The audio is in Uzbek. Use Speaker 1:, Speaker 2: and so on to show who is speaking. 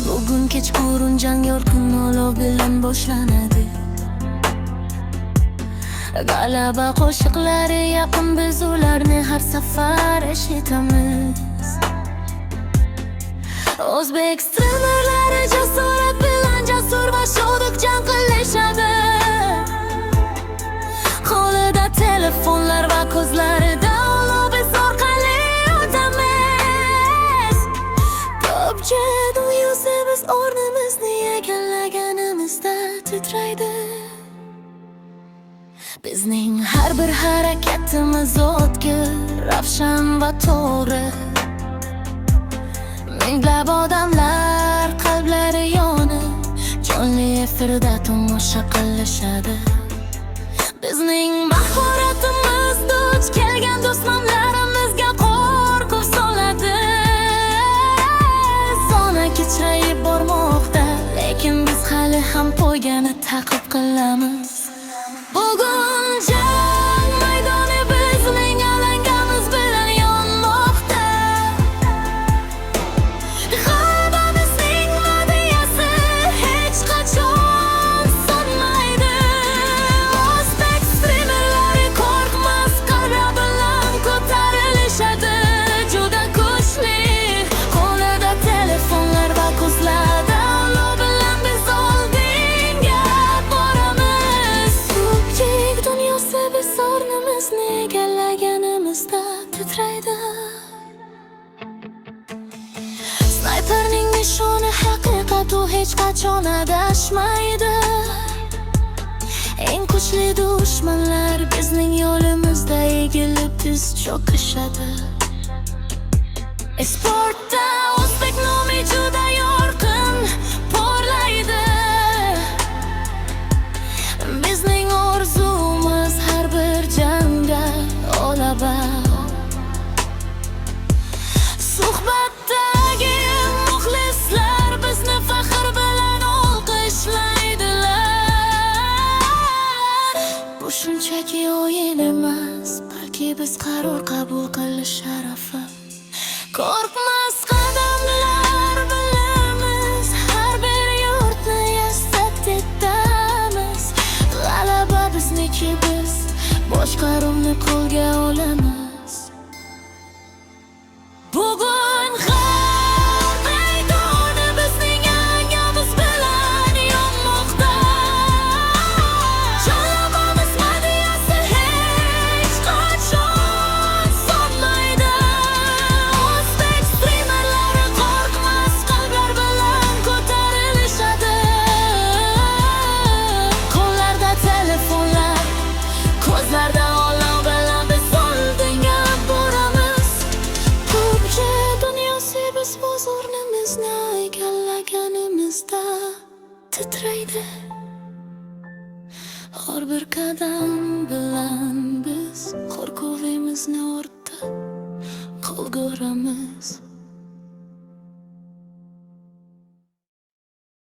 Speaker 1: Bugun kechqurun jang yorqin olov bilan boshlanadi. G'alaba qo'shiqlari yaqin, biz ularni har safar eshitamiz. O'zbek streamerlari jasorat bilan jasur va shodlik jang qilishadi. Qo'lida telefonlar va ko'zlarida olov, biz orqali o'tamiz. Ko'pchi dunyosi biz o'rnimizni egallaganimizda titraydi. Bizning har bir harakatimiz o'tkir, ravshan va to'g'ri. Minglab odamlar qalblari yonib, jonli efirda tomosha qilishadi. Bizning mahoratimiz duch kelgan dushmanlarimizga qo'rquv soladi. Zona kichrayib bormoqda, lekin biz hali ham poygani ta'qib qilamiz. Bugun jang maydoni bizning alangamiz bilan yonmoqda. G'alaba bizning madhiyasi hech qachon so'nmaydi. O'zbek streamerlari qo'rqmas, qalbi bilan ko'tarilishadi. Juda kuchli, qo'lida telefonlar va ko'zlarda olov bilan biz oldinga boramiz. Ko'pchilik dunyosi biz o'rnimizni egallaganimizda titraydi. Snayperning nishoni haqiqat, u hech qachon adashmaydi. Eng kuchli dushmanlar bizning yo'limizda egilib tiz cho'kishadi. Sportda o'zbek nomi juda yorqin porlaydi. Bizning orzumiz har bir jangda g'alaba. Suhbatdagi muxlislar bizni faxr bilan olqishlaydilar. Bu shunchaki o'yin emas, balki biz qaror qabul qilish sharafi. Qo'rqmas qadamlar bilamiz, har bir yurtni esdat etamiz. G'alaba bizniki, biz boshqaruvni qo'lga olamiz. Bugun g'alaba maydoni bizning alangamiz bilan yonmoqda. G'alabamiz madhiyasi hech qachon so'nmaydi. O'zbek streamerlari qo'rqmas, qalblar bilan ko'tarilishadi. Qo'llarda telefonlar, ko'zlarda olov bilan biz oldinga boramiz. Ko'pchi dunyosi biz o'z o'rnimizni egallaganimizda titraydi. Har bir qadam bilan biz qo'rquvimizni